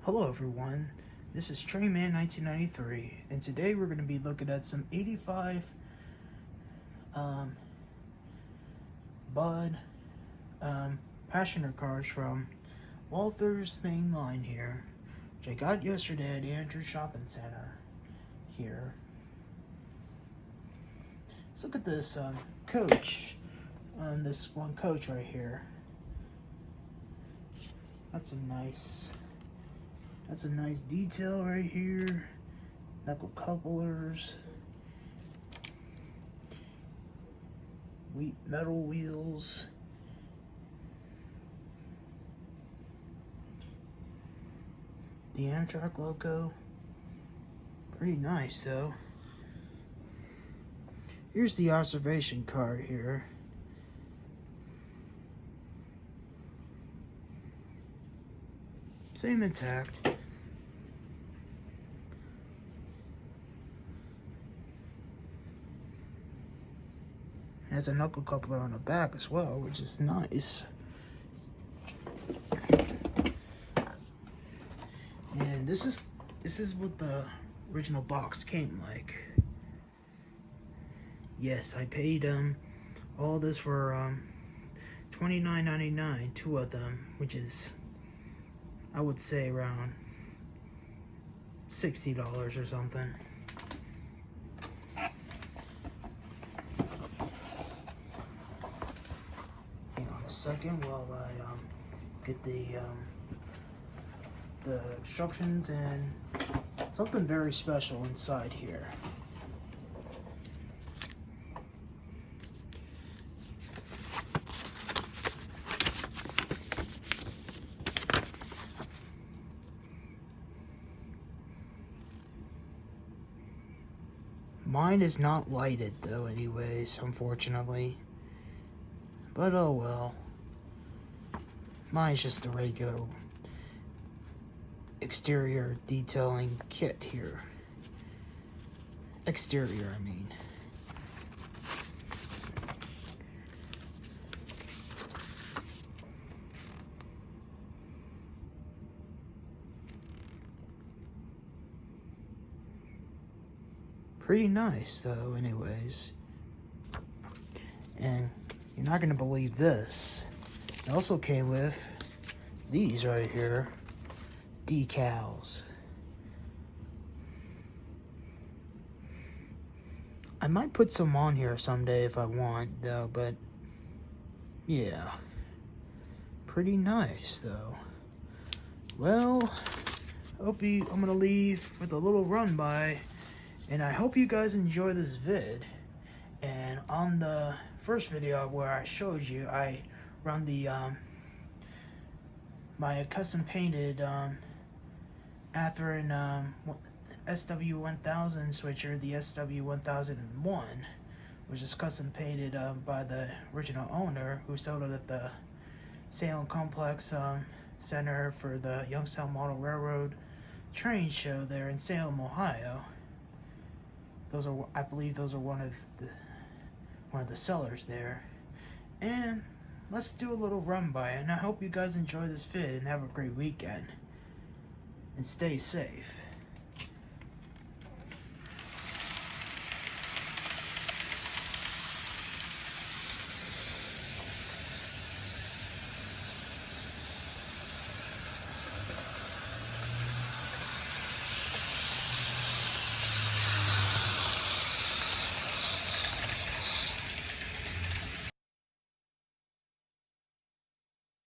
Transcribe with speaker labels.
Speaker 1: Hello everyone, this is Trayman1993, and today we're going to be looking at some 85 Bud passenger cars from Walther's Mainline here, which I got yesterday at the Andrews Shopping Center here. Let's look at this coach, this one coach right here. That's a nice detail right here. Knuckle couplers, metal wheels, the Amtrak logo. Pretty nice though. Here's the observation card here. Same intact. Has a knuckle coupler on the back as well, which is nice. And this is what the original box came like. Yes, I paid all this for $29.99, two of them, which is, I would say, around $60 or something. Hang on a second while I get the instructions and something very special inside here. Mine is not lighted though anyways, unfortunately. But oh well. Mine's just a regular exterior detailing kit here. Exterior, I mean. Pretty nice though anyways. And you're not gonna believe this. It also came with these right here, decals. I might put some on here someday if I want though, but yeah. Pretty nice though. Well, I'm gonna leave with a little run by. And I hope you guys enjoy this vid. And on the first video where I showed you, I run the my custom painted Atherin SW1000 switcher, the SW1001, which is custom painted by the original owner, who sold it at the Salem Complex Center for the Youngstown Model Railroad train show there in Salem, Ohio. Those are, I believe, those are one of the sellers there. And let's do a little run by, and I hope you guys enjoy this vid and have a great weekend and stay safe.